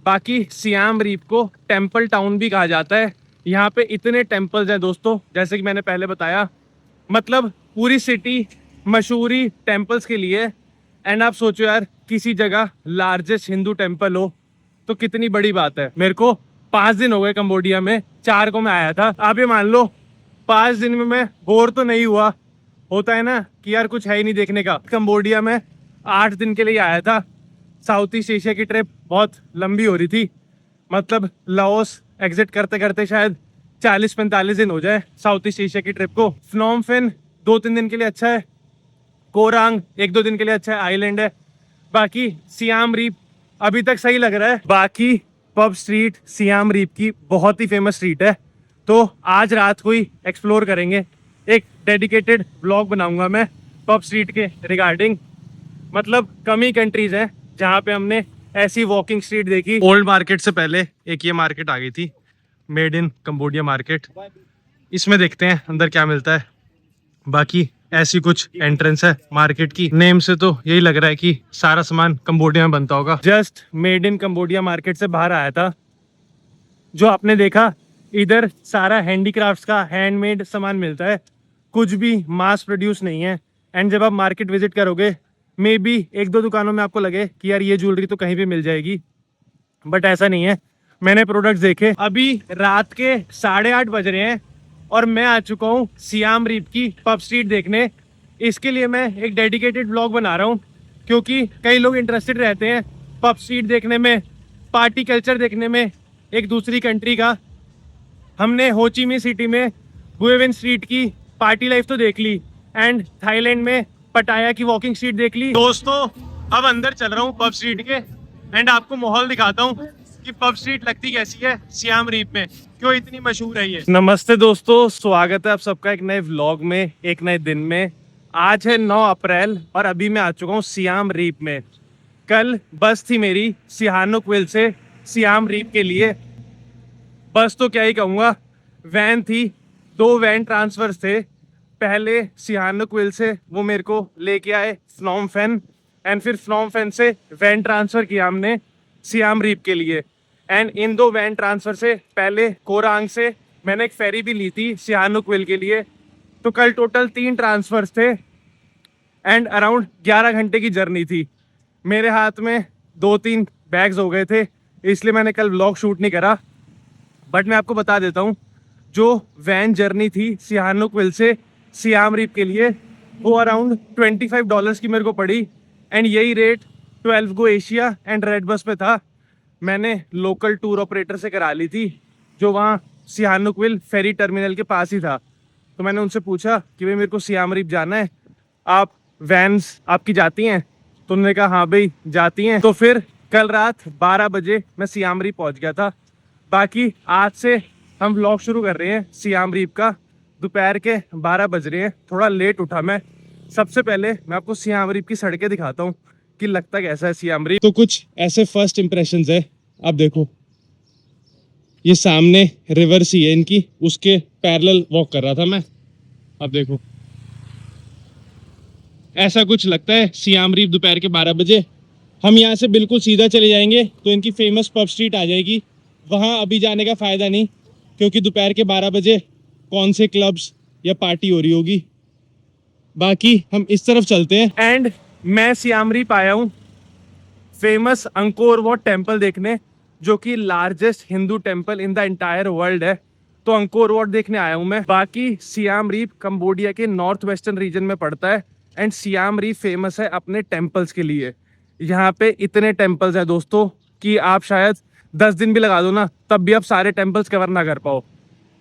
बाकी SIAM reap को temple town भी कहा जाता है। यहाँ पे इतने टेम्पल्स हैं दोस्तों, जैसे कि मैंने पहले बताया, मतलब पूरी सिटी मशहूर ही टेम्पल्स के लिए। एंड आप सोचो यार, किसी जगह लार्जेस्ट हिंदू टेम्पल हो तो कितनी बड़ी बात है। मेरे को 5 दिन हो गए कंबोडिया में, 4 को मैं आया था। आप ये मान लो 5 दिन में मैं बोर तो नहीं हुआ। होता है ना कि यार कुछ है ही नहीं देखने का। कंबोडिया में 8 दिन के लिए आया था। साउथ ईस्ट एशिया की ट्रिप बहुत लंबी हो रही थी, मतलब लाओस एग्जिट करते करते शायद 40-45 दिन हो जाए साउथ ईस्ट एशिया की ट्रिप को। फ्नोम पेन 2-3 दिन के लिए अच्छा है, कोरांग 1-2 दिन के लिए अच्छा है, आइलैंड है। बाकी सियाम रीप अभी तक सही लग रहा है। बाकी पब स्ट्रीट सियाम रीप की बहुत ही फेमस स्ट्रीट है, तो आज रात को ही एक्सप्लोर करेंगे। एक डेडिकेटेड व्लॉग बनाऊंगा मैं पब स्ट्रीट के रिगार्डिंग। मतलब कम ही कंट्रीज हैं जहाँ पे हमने ऐसी वॉकिंग स्ट्रीट देखी। ओल्ड मार्केट से पहले एक ये मार्केट आ गई थी, मेड इन कंबोडिया मार्केट। इसमें देखते हैं अंदर क्या मिलता है। बाकी ऐसी कुछ एंट्रेंस है मार्केट की। नेम से तो यही लग रहा है कि सारा सामान कंबोडिया में बनता होगा। Just made in Cambodia market से बाहर आया था। जो आपने देखा, इधर सारा हैंडीक्राफ्ट्स का हैंडमेड सामान मिलता है, कुछ भी मास प्रोड्यूस नहीं है। एंड जब आप मार्केट विजिट करोगे, मे बी 1-2 दुकानों में आपको लगे कि यार ये ज्वेलरी तो कहीं भी मिल जाएगी, बट ऐसा नहीं है। मैंने प्रोडक्ट्स देखे। अभी रात के 8:30 बज रहे हैं और मैं आ चुका हूँ सियाम रीप की पब स्ट्रीट देखने। इसके लिए मैं एक डेडिकेटेड ब्लॉग बना रहा हूँ, क्योंकि कई लोग इंटरेस्टेड रहते हैं पब स्ट्रीट देखने में, पार्टी कल्चर देखने में एक दूसरी कंट्री का। हमने होचिमी सिटी में बुएवन स्ट्रीट की पार्टी लाइफ तो देख ली, एंड थाईलैंड में पटाया की वॉकिंग स्ट्रीट देख ली। दोस्तों अब अंदर चल रहा हूँ पब स्ट्रीट के, एंड आपको माहौल दिखाता हूँ कि पब स्ट्रीट लगती कैसी है सियाम रीप में, क्यों इतनी मशहूर है ये। नमस्ते दोस्तों, स्वागत है आप सबका एक नए व्लॉग में, एक नए दिन में। आज है 9 अप्रैल और अभी मैं आ चुका हूँ सियाम रीप में। कल बस थी मेरी सिहानुकविल से सियाम रीप के लिए। बस तो क्या ही कहूँगा, वैन थी, 2 वैन ट्रांसफर थे। पहले सिहानुकविल से वो मेरे को लेके आए फ्नोम पेन, एंड फिर फ्नोम पेन से वैन ट्रांसफर किया हमने सियाम रीप के लिए। एंड इन 2 वैन ट्रांसफर से पहले कोरांग से मैंने एक फेरी भी ली थी सिहानुकविल के लिए। तो कल टोटल 3 ट्रांसफर्स थे एंड अराउंड 11 घंटे की जर्नी थी। मेरे हाथ में 2-3 बैग्स हो गए थे, इसलिए मैंने कल व्लॉग शूट नहीं करा। बट मैं आपको बता देता हूँ, जो वैन जर्नी थी सिहानुकविल से सियाम रीप के लिए, वो अराउंड $25 की मेरे को पड़ी। एंड यही rate 12 go Asia and red bus पे था। मैंने लोकल टूर ऑपरेटर से करा ली थी, जो वहाँ सिहानुकविल फेरी टर्मिनल के पास ही था। तो मैंने उनसे पूछा कि भाई मेरे को सियाम रीप जाना है, आप वैन्स आपकी जाती हैं? तो उन्होंने कहा हाँ भाई जाती हैं। तो फिर कल रात 12 बजे मैं सियाम रीप पहुँच गया था। बाकी आज से हम व्लॉग शुरू कर रहे हैं सियाम रीप का। दोपहर के 12 बज रहे हैं, थोड़ा लेट उठा मैं। सबसे पहले मैं आपको सियाम रीप की सड़कें दिखाता हूँ कि लगता कैसा है सियाम रीप। तो कुछ ऐसे फर्स्ट इंप्रेशंस है। आप देखो, ये सामने रिवर सी है इनकी, उसके पैरेलल वॉक कर रहा था मैं। अब देखो, ऐसा कुछ लगता है सियाम रीप दोपहर के 12 बजे। हम यहाँ से बिल्कुल सीधा चले जाएंगे तो इनकी फेमस पब स्ट्रीट आ जाएगी। वहाँ अभी जाने का फायदा नहीं, क्योंकि दोपहर के 12 बजे कौन से क्लब्स या पार्टी हो रही होगी। बाकी हम इस तरफ चलते हैं। एंड मैं सियाम रीप आया हूँ फेमस अंकोर वॉट टेम्पल देखने, जो कि largest Hindu temple in the entire world है। तो अंकोर वॉट देखने आया हूँ मैं। बाकी सियाम रीप कंबोडिया के नॉर्थ वेस्टर्न रीजन में पड़ता है, एंड सियाम रीप फेमस है अपने टेम्पल्स के लिए। यहाँ पे इतने टेम्पल्स हैं दोस्तों कि आप शायद 10 दिन भी लगा दो ना, तब भी आप सारे टेम्पल्स कवर ना कर पाओ।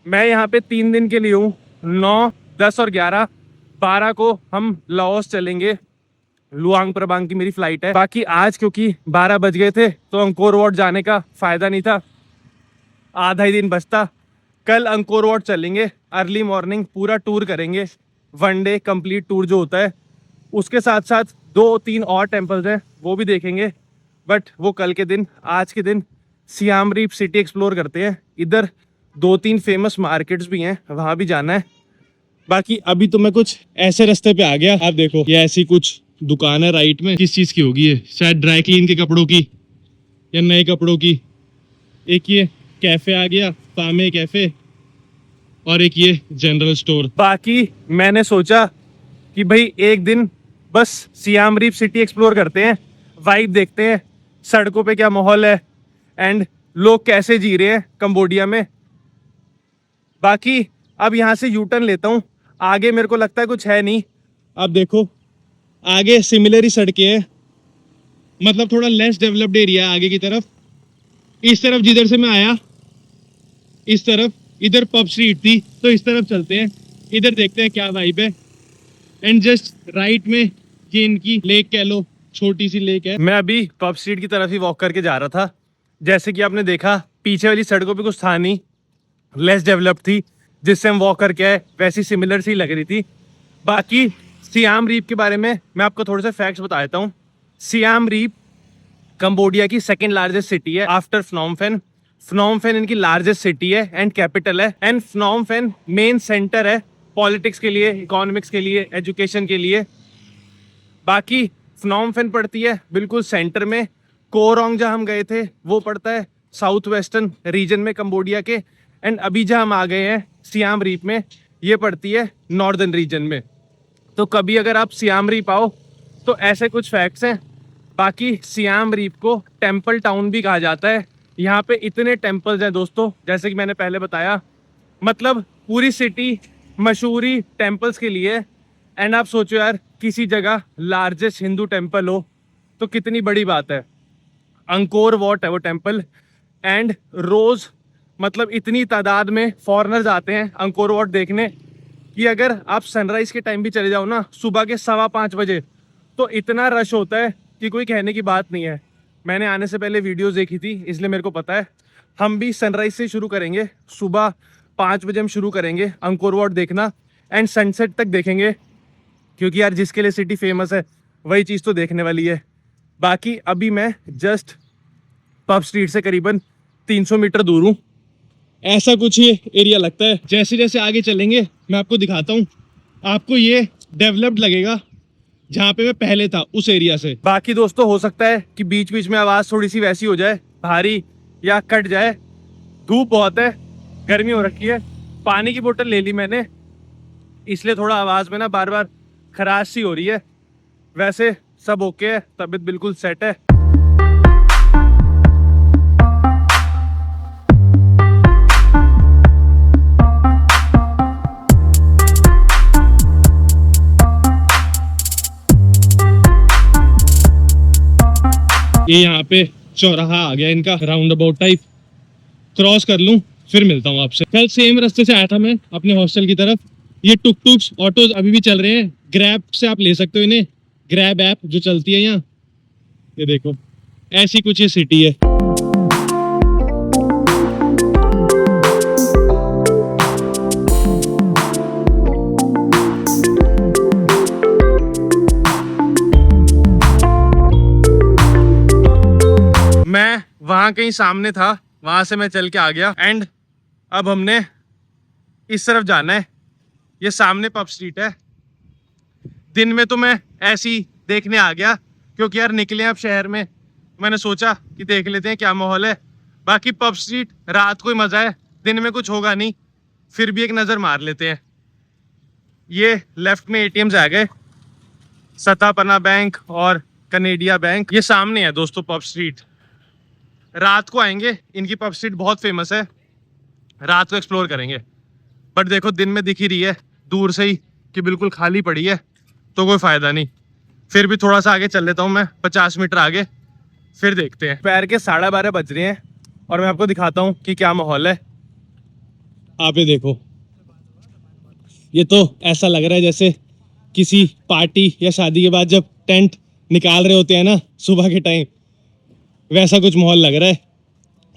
मैं यहाँ पे 3 दिन के लिए हूँ, 9, 10 और 11। 12 को हम लाओस चलेंगे, लुआंग प्रबांग की मेरी फ्लाइट है। बाकी आज क्योंकि 12 बज गए थे तो अंकोर वॉट जाने का फायदा नहीं था, आधा ही दिन बचता। कल अंकोर वॉट चलेंगे अर्ली मॉर्निंग, पूरा टूर करेंगे, 1 डे कंप्लीट टूर जो होता है। उसके साथ साथ 2-3 और टेम्पल्स हैं, वो भी देखेंगे, बट वो कल के दिन। आज के दिन सियाम रीप सिटी एक्सप्लोर करते हैं। इधर 2-3 फेमस मार्केट्स भी हैं, वहाँ भी जाना है। बाकी अभी तो मैं कुछ ऐसे रास्ते पे आ गया। आप देखो, ये ऐसी कुछ दुकान है राइट में। किस चीज़ की होगी ये? शायद ड्राई क्लीन के कपड़ों की या नए कपड़ों की, एक ये कैफे आ गया, पामे कैफे, और एक ये जनरल स्टोर। बाकी मैंने सोचा कि भाई एक दिन बस सियाम रीप सिटी एक्सप्लोर करते हैं, वाइब देखते हैं, सड़कों पे क्या माहौल है एंड लोग कैसे जी रहे हैं कंबोडिया में। बाकी अब यहाँ से यू टर्न लेता हूँ, आगे मेरे को लगता है कुछ है नहीं। अब देखो आगे सिमिलर ही सड़कें हैं, मतलब थोड़ा लेस डेवलप्ड एरिया है आगे की तरफ। इस तरफ जिधर से मैं आया, इस तरफ इधर पब स्ट्रीट थी, तो इस तरफ चलते हैं, इधर देखते हैं क्या वाइब है। एंड जस्ट राइट में ये इनकी लेक कह लो, छोटी सी लेक है। मैं अभी पब स्ट्रीट की तरफ ही वॉक करके जा रहा था। जैसे कि आपने देखा पीछे वाली सड़कों पे कुछ था नहीं, लेस डेवलप्ड थी, जिससे हम वॉक करके आए वैसी सिमिलर सी लग रही थी। बाकी सियाम रीप के बारे में मैं आपको थोड़े से फैक्ट्स बता देता हूँ। सियाम रीप कंबोडिया की सेकंड लार्जेस्ट सिटी है after Phnom pen. Phnom pen इनकी लार्जेस्ट सिटी है एंड कैपिटल है। And Phnom pen main centre है पॉलिटिक्स के लिए, इकोनॉमिक्स के लिए, एजुकेशन के लिए। बाकी फ्नोम पेन पड़ती है बिल्कुल सेंटर में। कोरोंग जहाँ हम गए थे वो पड़ता है साउथ वेस्टर्न रीजन में कंबोडिया के। एंड अभी जहाँ हम आ गए हैं सियाम रीप में, ये पड़ती है नॉर्दर्न रीजन में। तो कभी अगर आप सियाम रीप आओ तो ऐसे कुछ फैक्ट्स हैं। बाकी सियाम रीप को टेम्पल टाउन भी कहा जाता है। यहाँ पे इतने टेम्पल्स हैं दोस्तों, जैसे कि मैंने पहले बताया, मतलब पूरी सिटी मशहूर ही टेम्पल्स के लिए। एंड आप सोचो यार, किसी जगह लार्जेस्ट हिंदू टेम्पल हो तो कितनी बड़ी बात है। अंकोर वॉट है वो टेम्पल। एंड रोज़ मतलब इतनी तादाद में फॉरेनर्स आते हैं अंकोर वॉट देखने कि अगर आप सनराइज़ के टाइम भी चले जाओ ना, सुबह के 5:15 बजे, तो इतना रश होता है कि कोई कहने की बात नहीं है। मैंने आने से पहले वीडियोस देखी थी, इसलिए मेरे को पता है। हम भी सनराइज से शुरू करेंगे, सुबह 5 बजे हम शुरू करेंगे अंकोर वॉट देखना एंड सनसेट तक देखेंगे, क्योंकि यार जिसके लिए सिटी फेमस है वही चीज़ तो देखने वाली है। बाकी अभी मैं जस्ट पब स्ट्रीट से करीबन 300 मीटर दूर हूँ। ऐसा कुछ ये एरिया लगता है। जैसे जैसे आगे चलेंगे मैं आपको दिखाता हूँ, आपको ये डेवलप्ड लगेगा जहाँ पे मैं पहले था उस एरिया से। बाकी दोस्तों हो सकता है कि बीच बीच में आवाज़ थोड़ी सी वैसी हो जाए, भारी या कट जाए। धूप बहुत है, गर्मी हो रखी है। पानी की बोतल ले ली मैंने, इसलिए थोड़ा आवाज़ में ना बार बार खराश सी हो रही है। वैसे सब ओके है, तबीयत बिल्कुल सेट है। ये यहाँ पे चौराहा आ गया इनका, राउंड अबाउट टाइप। क्रॉस कर लूँ फिर मिलता हूँ आपसे। कल सेम रास्ते से आया था मैं अपने हॉस्टल की तरफ। ये टुक टुक्स ऑटोज अभी भी चल रहे हैं। ग्रैब से आप ले सकते हो इन्हें, ग्रैब ऐप जो चलती है यहाँ। ये देखो ऐसी कुछ ये सिटी है। मैं वहाँ कहीं सामने था, वहाँ से मैं चल के आ गया। एंड अब हमने इस तरफ जाना है। ये सामने पब स्ट्रीट है। दिन में तो मैं ऐसी देखने आ गया, क्योंकि यार निकले अब शहर में, मैंने सोचा कि देख लेते हैं क्या माहौल है। बाकी पब स्ट्रीट रात को ही मज़ा है, दिन में कुछ होगा नहीं, फिर भी एक नज़र मार लेते हैं। ये लेफ्ट में एटीएम्स आ गए, सतापना बैंक और कनेडिया बैंक। ये सामने है दोस्तों पब स्ट्रीट। रात को आएंगे, इनकी पब स्ट्रीट बहुत फेमस है, रात को एक्सप्लोर करेंगे। बट देखो दिन में दिख ही रही है दूर से ही कि बिल्कुल खाली पड़ी है, तो कोई फ़ायदा नहीं। फिर भी थोड़ा सा आगे चल लेता हूँ मैं, 50 मीटर आगे, फिर देखते हैं। पैर के 12:30 बज रहे हैं और मैं आपको दिखाता हूँ कि क्या माहौल है। आप ये देखो, ये तो ऐसा लग रहा है जैसे किसी पार्टी या शादी के बाद जब टेंट निकाल रहे होते हैं ना सुबह के टाइम, वैसा कुछ माहौल लग रहा है।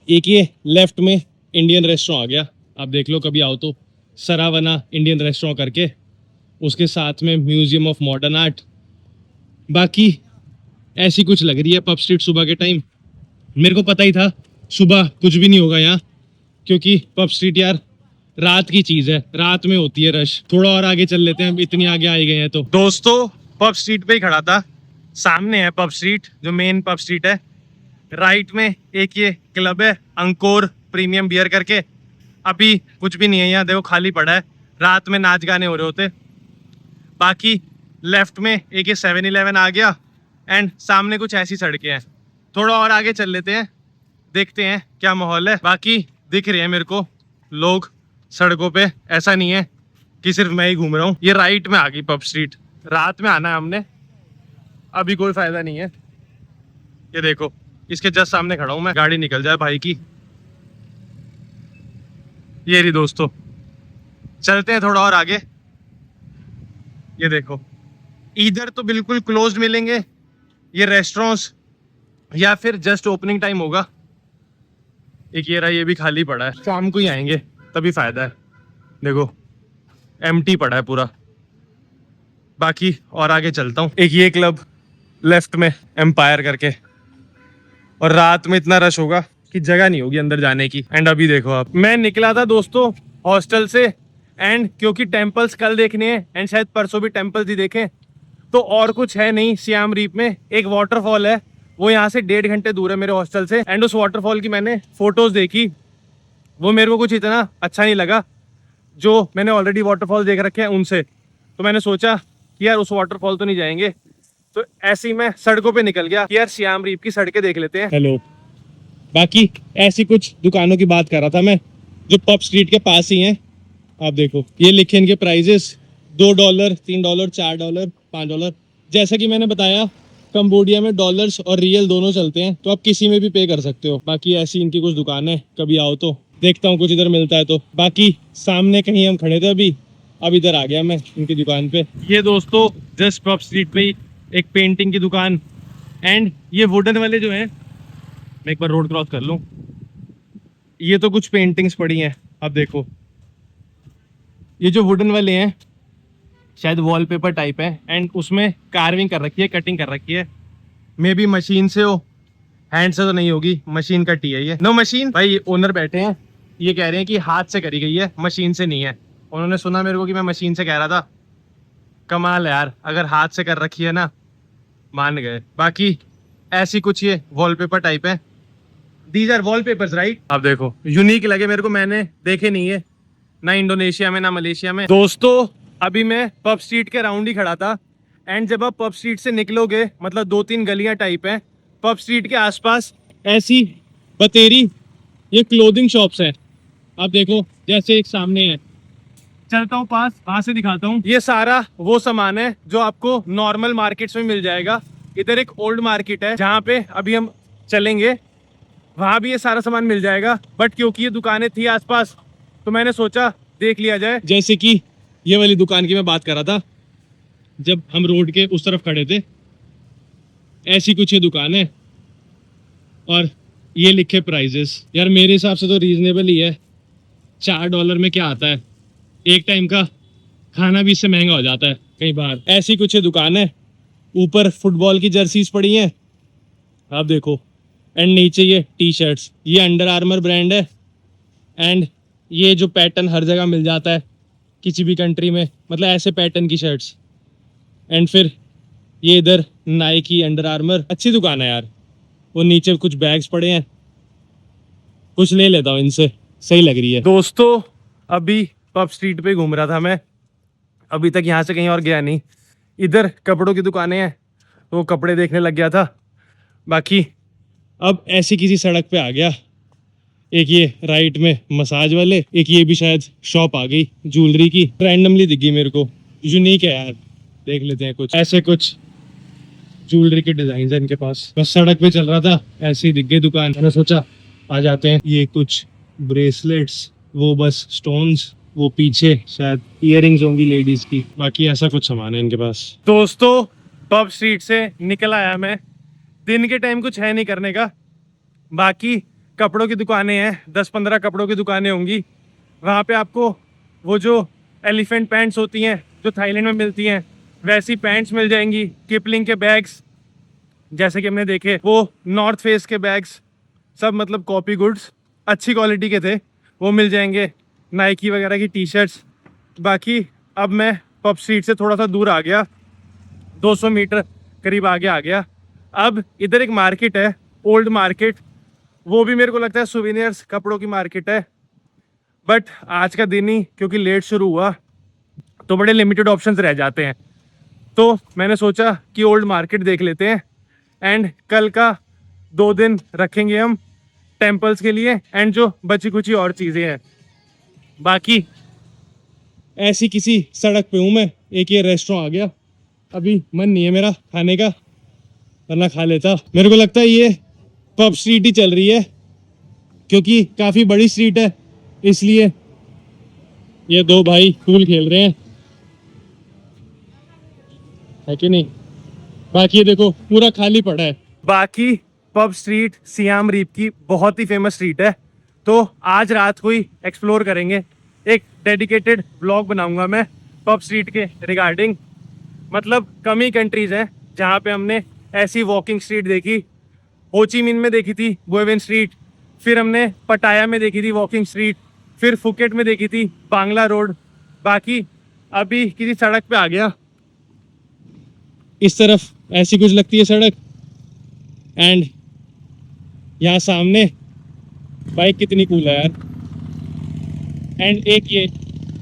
एक ये लेफ्ट में इंडियन रेस्टोरेंट आ गया, आप देख लो कभी आओ तो, सरावना इंडियन रेस्टोरेंट करके। उसके साथ में म्यूजियम ऑफ मॉडर्न आर्ट। बाकी ऐसी कुछ लग रही है पब स्ट्रीट सुबह के टाइम। मेरे को पता ही था सुबह कुछ भी नहीं होगा यहाँ, क्योंकि पब स्ट्रीट यार रात की चीज़ है, रात में होती है रश। थोड़ा और आगे चल लेते हैं, इतनी आगे आ गए हैं तो। दोस्तों पब स्ट्रीट पे ही खड़ा था, सामने है पब स्ट्रीट जो मेन पब स्ट्रीट है। राइट में एक ये क्लब है अंकोर प्रीमियम बियर करके। अभी कुछ भी नहीं है यहाँ, देखो खाली पड़ा है, रात में नाच गाने हो रहे होते। बाकी लेफ्ट में एक ये 7-Eleven आ गया एंड सामने कुछ ऐसी सड़कें हैं। थोड़ा और आगे चल लेते हैं, देखते हैं क्या माहौल है। बाकी दिख रहे हैं मेरे को लोग सड़कों पे, ऐसा नहीं है कि सिर्फ मैं ही घूम रहा हूँ। ये राइट में आ गई पब स्ट्रीट, रात में आना है हमने, अभी कोई फायदा नहीं है। ये देखो इसके जस्ट सामने खड़ा हूँ मैं, गाड़ी निकल जाए भाई की। ये रही दोस्तों, चलते हैं थोड़ा और आगे। ये देखो इधर तो बिल्कुल क्लोज्ड मिलेंगे ये रेस्टोरेंट्स, या फिर जस्ट ओपनिंग टाइम होगा। एक ये रहा, ये भी खाली पड़ा है, शाम को ही आएंगे तभी फायदा है। देखो एम्प्टी पड़ा है पूरा। बाकी और आगे चलता हूँ, एक ये क्लब लेफ्ट में एम्पायर करके, और रात में इतना रश होगा कि जगह नहीं होगी अंदर जाने की। एंड अभी देखो आप, मैं निकला था दोस्तों हॉस्टल से, एंड क्योंकि टेम्पल्स कल देखने हैं एंड शायद परसों भी टेम्पल्स ही देखें, तो और कुछ है नहीं सियाम रीप में। एक वाटरफॉल है, वो यहाँ से 1.5 घंटे दूर है मेरे हॉस्टल से, एंड उस वाटरफॉल की मैंने फोटोज देखी, वो मेरे को कुछ इतना अच्छा नहीं लगा जो मैंने ऑलरेडी वाटरफॉल देख रखे हैं उनसे। तो मैंने सोचा कि यार उस वाटरफॉल तो नहीं जाएंगे, तो ऐसे ही मैं सड़कों पे निकल गया कि यार सियाम रीप की सड़कें देख लेते हैं। हेलो, बाकी ऐसी कुछ दुकानों की बात कर रहा था मैं जो पब स्ट्रीट के पास ही हैं। आप देखो ये लिखे इनके प्राइजेस, $2, $3, $4, $5। जैसा कि मैंने बताया कंबोडिया में डॉलर्स और रियल दोनों चलते हैं, तो आप किसी में भी पे कर सकते हो। बाकी ऐसी इनकी कुछ दुकान है, कभी आओ तो देखता हूँ कुछ इधर मिलता है तो। बाकी सामने कहीं हम खड़े थे अभी, अब इधर आ गया मैं इनकी दुकान पे। ये दोस्तों जस्ट पब स्ट्रीट पे ही एक पेंटिंग की दुकान, एंड ये वुडन वाले जो हैं, मैं एक बार रोड क्रॉस कर लूँ, ये तो कुछ पेंटिंग्स पड़ी हैं। अब देखो ये जो वुडन वाले हैं शायद वॉलपेपर टाइप है, एंड उसमें कार्विंग कर रखी है, कटिंग कर रखी है। मे बी मशीन से हो, हैंड से तो नहीं होगी, मशीन कटी है ये। नो मशीन भाई, ओनर बैठे हैं, ये कह रहे हैं कि हाथ से करी गई है, मशीन से नहीं है। उन्होंने सुना मेरे को कि मैं मशीन से कह रहा था। कमाल है यार, अगर हाथ से कर रखी है ना, मान गए। बाकी ऐसी कुछ ये वॉलपेपर टाइप है, दीज आर वॉलपेपर्स राइट। अब देखो यूनिक लगे मेरे को, मैंने देखे नहीं है ना इंडोनेशिया में ना मलेशिया में। दोस्तों अभी मैं पब स्ट्रीट के राउंड ही खड़ा था, एंड जब आप पब स्ट्रीट से निकलोगे, मतलब 2-3 गलियां टाइप हैं पब स्ट्रीट के आसपास, ऐसी बतेरी ये क्लोथिंग शॉप्स हैं। आप देखो जैसे एक सामने है, चलता हूँ पास, वहां से दिखाता हूँ। ये सारा वो सामान है जो आपको नॉर्मल मार्केट्स में मिल जाएगा। इधर एक ओल्ड मार्केट है जहाँ पे अभी हम चलेंगे, वहां भी ये सारा सामान मिल जाएगा। बट क्योंकि ये दुकानें थी आसपास, तो मैंने सोचा देख लिया जाए। जैसे कि ये वाली दुकान की मैं बात कर रहा था जब हम रोड के उस तरफ खड़े थे, ऐसी कुछ ये दुकान है, और ये लिखे प्राइजेस। यार मेरे हिसाब से तो रीजनेबल ही है। $4 में क्या आता है, एक टाइम का खाना भी इससे महंगा हो जाता है कई बार। ऐसी कुछ ये दुकान है, ऊपर फुटबॉल की जर्सीज पड़ी हैं, आप देखो, एंड नीचे ये टी शर्ट्स, ये अंडर आर्मर ब्रांड है। एंड ये जो पैटर्न हर जगह मिल जाता है किसी भी कंट्री में, मतलब ऐसे पैटर्न की शर्ट्स। एंड फिर ये इधर नाइकी, अंडर आर्मर, अच्छी दुकान है यार। वो नीचे कुछ बैग्स पड़े हैं, कुछ ले लेता हूँ इनसे, सही लग रही है। दोस्तों अभी पब स्ट्रीट पे घूम रहा था मैं, अभी तक यहाँ से कहीं और गया नहीं। इधर कपड़ों की दुकानें हैं तो वो कपड़े देखने लग गया था। बाकी अब ऐसी किसी सड़क पे आ गया, एक ये राइट में मसाज वाले, एक ये भी शायद शॉप आ गई ज्वेलरी की, रैंडमली दिख गई मेरे को, यूनिक है यार। देख लेते हैं, कुछ ऐसे कुछ ज्वेलरी के डिजाइन है इनके पास। बस सड़क पे चल रहा था, ऐसे ही दिख गई दुकान, मैंने सोचा आ जाते हैं। ये कुछ ब्रेसलेट्स, वो बस स्टोन्स, वो पीछे शायद इयररिंग्स होंगी लेडीज की। बाकी ऐसा कुछ सामान है इनके पास। दोस्तों पब स्ट्रीट से निकल आया मैं, दिन के टाइम कुछ है नहीं करने का। बाकी कपड़ों की दुकानें हैं, 10-15 कपड़ों की दुकानें होंगी। वहाँ पे आपको वो जो एलिफेंट पैंट्स होती हैं जो थाईलैंड में मिलती हैं, वैसी पैंट्स मिल जाएंगी। किपलिंग के बैग्स जैसे कि हमने देखे, वो नॉर्थ फेस के बैग्स, सब मतलब कॉपी गुड्स, अच्छी क्वालिटी के थे, वो मिल जाएंगे। नाइकी वगैरह की टी शर्ट्स। बाकी अब मैं पब स्ट्रीट से थोड़ा सा दूर आ गया, 200 मीटर करीब आगे आ गया। अब इधर एक मार्केट है ओल्ड मार्केट, वो भी मेरे को लगता है सुवेनियर्स कपड़ों की मार्केट है। बट आज का दिन ही क्योंकि लेट शुरू हुआ तो बड़े लिमिटेड ऑप्शंस रह जाते हैं, तो मैंने सोचा कि ओल्ड मार्केट देख लेते हैं। एंड कल का 2 दिन रखेंगे हम टेम्पल्स के लिए एंड जो बची कुची और चीज़ें हैं। बाकी ऐसी किसी सड़क पे हूँ मैं, एक ये रेस्टोरेंट आ गया, अभी मन नहीं है मेरा खाने का वरना खा लेता। मेरे को लगता है ये पब स्ट्रीट ही चल रही है क्योंकि काफ़ी बड़ी स्ट्रीट है, इसलिए ये दो भाई पूल खेल रहे हैं, है कि नहीं। बाकी ये देखो पूरा खाली पड़ा है। बाकी पब स्ट्रीट सियाम रीप की बहुत ही फेमस स्ट्रीट है, तो आज रात को ही एक्सप्लोर करेंगे। एक डेडिकेटेड व्लॉग बनाऊंगा मैं पब स्ट्रीट के रिगार्डिंग। मतलब कम ही कंट्रीज हैं जहाँ पे हमने ऐसी वॉकिंग स्ट्रीट देखी। होची मिन में देखी थी बुएवन स्ट्रीट, फिर हमने पटाया में देखी थी वॉकिंग स्ट्रीट, फिर फुकेट में देखी थी बांग्ला रोड। बाकी अभी किसी सड़क पे आ गया, इस तरफ ऐसी कुछ लगती है सड़क, एंड यहाँ सामने बाइक कितनी कूल है यार, एंड एक ये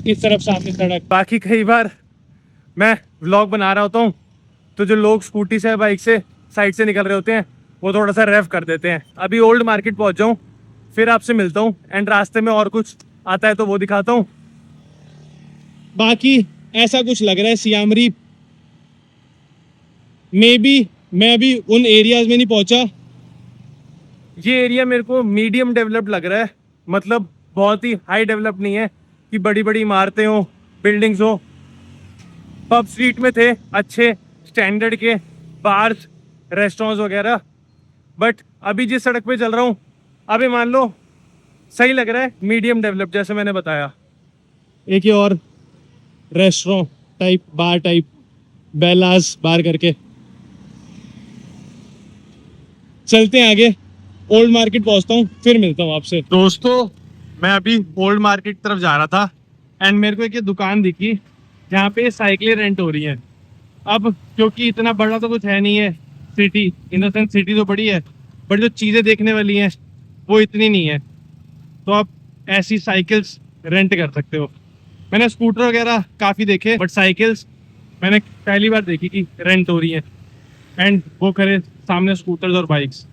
इस तरफ सामने सड़क। बाकी कई बार मैं व्लॉग बना रहा होता हूँ तो जो लोग स्कूटी से बाइक से साइड से निकल रहे होते हैं वो थोड़ा सा रेव कर देते हैं। अभी ओल्ड मार्केट पहुँच जाऊँ फिर आपसे मिलता हूँ, एंड रास्ते में और कुछ आता है तो वो दिखाता हूँ। बाकी ऐसा कुछ लग रहा है सियाम रीप, मे बी मैं अभी उन एरियाज में नहीं पहुंचा। ये एरिया मेरे को मीडियम डेवलप्ड लग रहा है, मतलब बहुत ही हाई डेवलप नहीं है कि बड़ी बड़ी इमारतें हो, बिल्डिंग्स हो। पब स्ट्रीट में थे अच्छे स्टैंडर्ड के बार्स, रेस्टोरेंट्स वगैरह, बट अभी जिस सड़क पे चल रहा हूँ अभी मान लो सही लग रहा है, मीडियम डेवलप जैसे मैंने बताया। एक ही और रेस्टोरेंट टाइप, बार टाइप, बेलास बार करके। चलते हैं आगे, ओल्ड मार्केट पहुंचता हूँ फिर मिलता हूँ आपसे। दोस्तों मैं अभी ओल्ड मार्केट की तरफ जा रहा था एंड मेरे को एक ये दुकान दिखी जहाँ पे साइकिलें रेंट हो रही हैं। अब क्योंकि इतना बड़ा तो कुछ है नहीं है city, in the sense city तो बड़ी है बट जो चीज़ें देखने वाली हैं वो इतनी नहीं है, तो आप ऐसी साइकिल्स रेंट कर सकते हो। मैंने स्कूटर वगैरह काफ़ी देखे बट साइकिल्स मैंने पहली बार देखी कि रेंट हो रही है। एंड वो करे सामने स्कूटर्स और बाइक्स,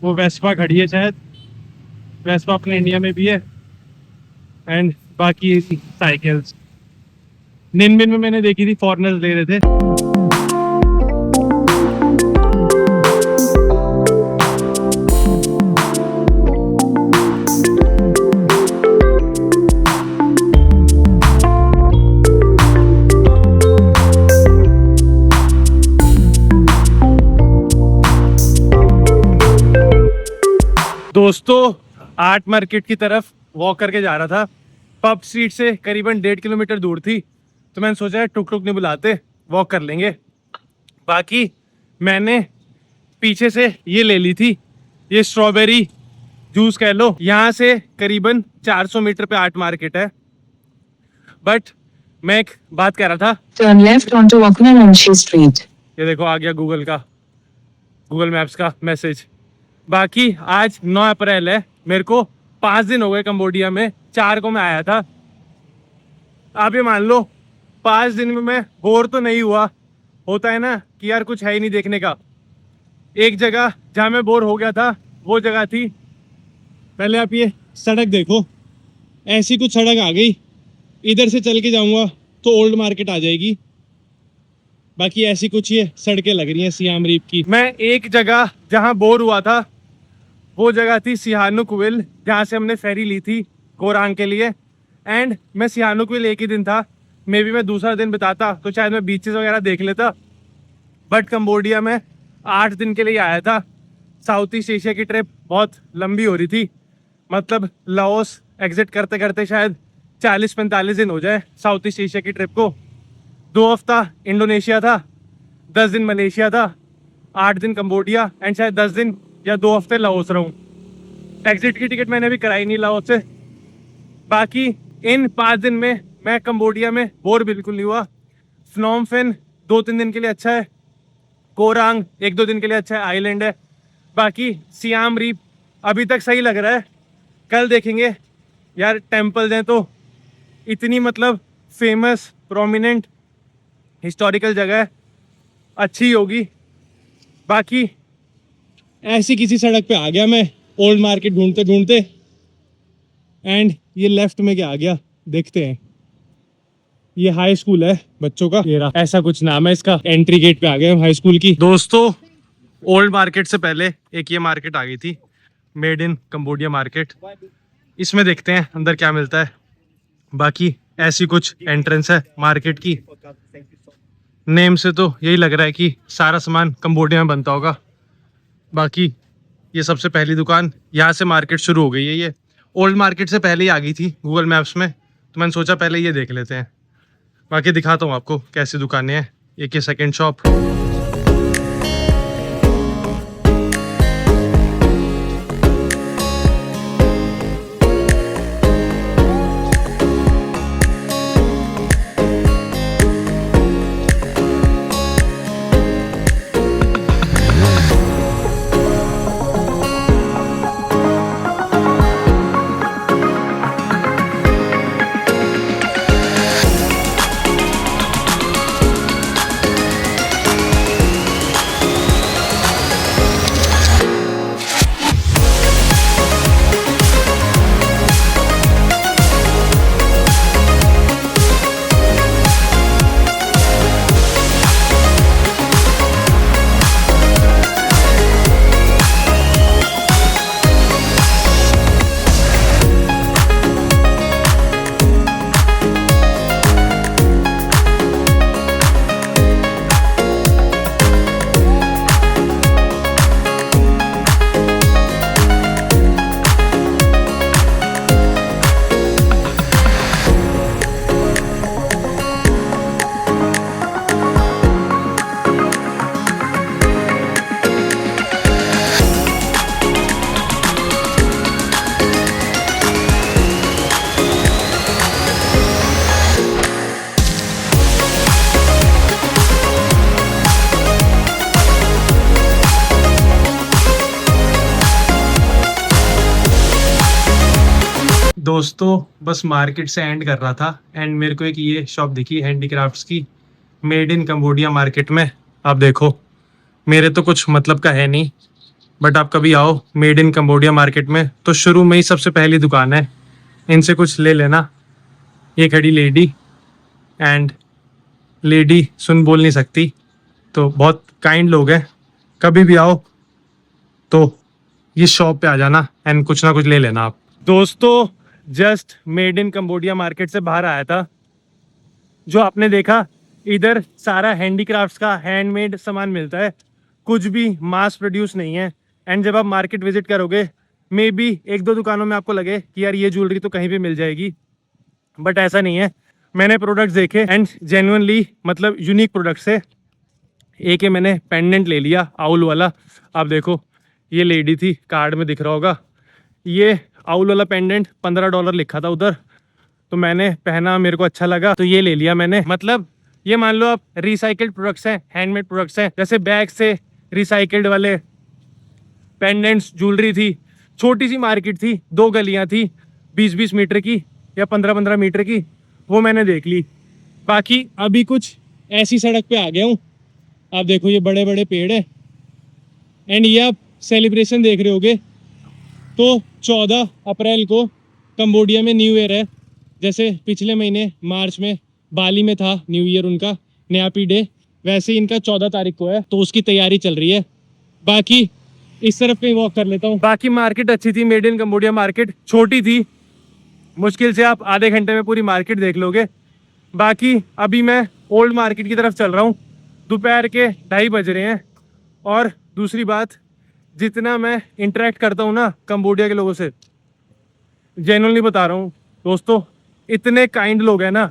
वो वेस्पा खड़ी है शायद, वेस्पा अपने इंडिया में भी है। एंड बाकी साइकिल्स निनबिन में मैंने देखी थी, फॉरेनर्स ले रहे थे। दोस्तों आर्ट मार्केट की तरफ वॉक करके जा रहा था, पब स्ट्रीट से करीबन 1.5 किलोमीटर दूर थी, तो मैंने सोचा टुक टुक नहीं बुलाते, वॉक कर लेंगे। बाकी मैंने पीछे से ये ले ली थी, ये स्ट्रॉबेरी जूस कह लो। यहाँ से करीबन 400 मीटर पे आर्ट मार्केट है। बट मैं एक बात कह रहा था, टर्न लेफ्ट ऑनटू वॉकमैनशी स्ट्रीट। ये देखो आ गया गूगल मैप्स का मैसेज। बाकी आज 9 अप्रैल है, मेरे को 5 दिन हो गए कंबोडिया में, 4 को मैं आया था। आप ये मान लो 5 दिन में मैं बोर तो नहीं हुआ, होता है ना कि यार कुछ है ही नहीं देखने का। एक जगह जहाँ मैं बोर हो गया था वो जगह थी, पहले आप ये सड़क देखो, ऐसी कुछ सड़क आ गई, इधर से चल के जाऊंगा तो ओल्ड मार्केट आ जाएगी। बाकी ऐसी कुछ ये सड़कें लग रही हैं सियाम रीप की। मैं एक जगह जहाँ बोर हुआ था वो जगह थी सिहानुकविल, जहाँ से हमने फेरी ली थी कोरांग के लिए। एंड मैं सिहानुकविल एक ही दिन था, मे बी मैं दूसरा दिन बिताता तो शायद मैं बीचेस वगैरह देख लेता, बट कंबोडिया में 8 दिन के लिए आया था। साउथ ईस्ट एशिया की ट्रिप बहुत लंबी हो रही थी, मतलब लाओस एग्जिट करते करते शायद 40-45 दिन हो जाए साउथ ईस्ट एशिया की ट्रिप को। 2 हफ्ता इंडोनेशिया था, 10 दिन मलेशिया था, 8 दिन कंबोडिया, एंड शायद 10 दिन या 2 हफ्ते लाओस रहूँ। एग्जिट की टिकट मैंने अभी कराई नहीं लाओस से। बाकी इन 5 दिन में मैं कंबोडिया में बोर बिल्कुल नहीं हुआ। फ्नोम पेन 2-3 दिन के लिए अच्छा है, कोरांग 1-2 दिन के लिए अच्छा है, आइलैंड है। बाकी सियाम रीप अभी तक सही लग रहा है, कल देखेंगे। यार टेम्पल्स हैं तो इतनी मतलब फेमस प्रोमिनेंट हिस्टोरिकल जगह है, अच्छी होगी। बाकी ऐसी किसी सड़क पे आ गया मैं ओल्ड मार्केट ढूंढते ढूंढते, एंड ये लेफ्ट में क्या आ गया देखते हैं। ये हाई स्कूल है बच्चों का, ये रहा, ऐसा कुछ नाम है इसका। एंट्री गेट पे आ गए हम हाई स्कूल की। दोस्तों ओल्ड मार्केट से पहले एक ये मार्केट आ गई थी, मेड इन कंबोडिया मार्केट। इसमें देखते हैं अंदर क्या मिलता है। बाकी ऐसी कुछ एंट्रेंस है मार्केट की, नेम से तो यही लग रहा है कि सारा सामान कंबोडिया में बनता होगा। बाकी ये सबसे पहली दुकान, यहाँ से मार्केट शुरू हो गई है। ये ओल्ड मार्केट से पहले ही आ गई थी गूगल मैप्स में, तो मैंने सोचा पहले ये देख लेते हैं। बाकी दिखाता हूँ आपको कैसी दुकानें हैं। एक ये सेकंड शॉप, दोस्तों बस मार्केट से एंड कर रहा था, एंड मेरे को एक ये शॉप दिखी हैंडीक्राफ्ट्स की, मेड इन कंबोडिया मार्केट में। आप देखो, मेरे तो कुछ मतलब का है नहीं, बट आप कभी आओ मेड इन कंबोडिया मार्केट में तो शुरू में ही सबसे पहली दुकान है, इनसे कुछ ले लेना। ये खड़ी लेडी, एंड लेडी सुन बोल नहीं सकती, तो बहुत काइंड लोग हैं। कभी भी आओ तो ये शॉप पे आ जाना एंड कुछ ना कुछ ले लेना आप। दोस्तों just made in Cambodia market से बाहर आया था। जो आपने देखा इधर सारा हैंडीक्राफ्ट्स का हैंडमेड सामान मिलता है, कुछ भी मास प्रोड्यूस नहीं है। एंड जब आप मार्केट विजिट करोगे, मे बी एक दो दुकानों में आपको लगे कि यार ये ज्वेलरी तो कहीं भी मिल जाएगी, बट ऐसा नहीं है। मैंने प्रोडक्ट्स देखे एंड जेन्युइनली मतलब यूनिक प्रोडक्ट्स है। एक ये मैंने पेंडेंट ले लिया आउल वाला, आप देखो ये लेडी थी, कार्ड में दिख रहा होगा। ये आउल वाला पेंडेंट $15 लिखा था उधर, तो मैंने पहना, मेरे को अच्छा लगा तो ये ले लिया मैंने। मतलब ये मान लो आप रिसाइकल्ड प्रोडक्ट्स हैं, हैंडमेड प्रोडक्ट्स हैं, जैसे बैग से रिसाइकल्ड वाले पेंडेंट्स, ज्वेलरी थी। छोटी सी मार्केट थी, 2 गलियां थी, 20-20 मीटर की या 15-15 मीटर की, वो मैंने देख ली। बाकी अभी कुछ ऐसी सड़क पे आ गया हूँ। आप देखो ये बड़े बड़े पेड़ है, एंड ये आप सेलिब्रेशन देख रहे होगे तो 14 अप्रैल को कंबोडिया में न्यू ईयर है। जैसे पिछले महीने मार्च में बाली में था न्यू ईयर उनका, न्यापी डे, वैसे ही इनका 14 तारीख को है, तो उसकी तैयारी चल रही है। बाकी इस तरफ कहीं वॉक कर लेता हूँ। बाकी मार्केट अच्छी थी, मेड इन कंबोडिया मार्केट छोटी थी, मुश्किल से आप आधे घंटे में पूरी मार्केट देख लोगे। बाकी अभी मैं ओल्ड मार्केट की तरफ चल रहा हूँ, दोपहर के 2:30 बज रहे हैं। और दूसरी बात, जितना मैं इंटरेक्ट करता हूँ ना कंबोडिया के लोगों से, जेन्युइनली बता रहा हूँ दोस्तों, इतने काइंड लोग हैं ना।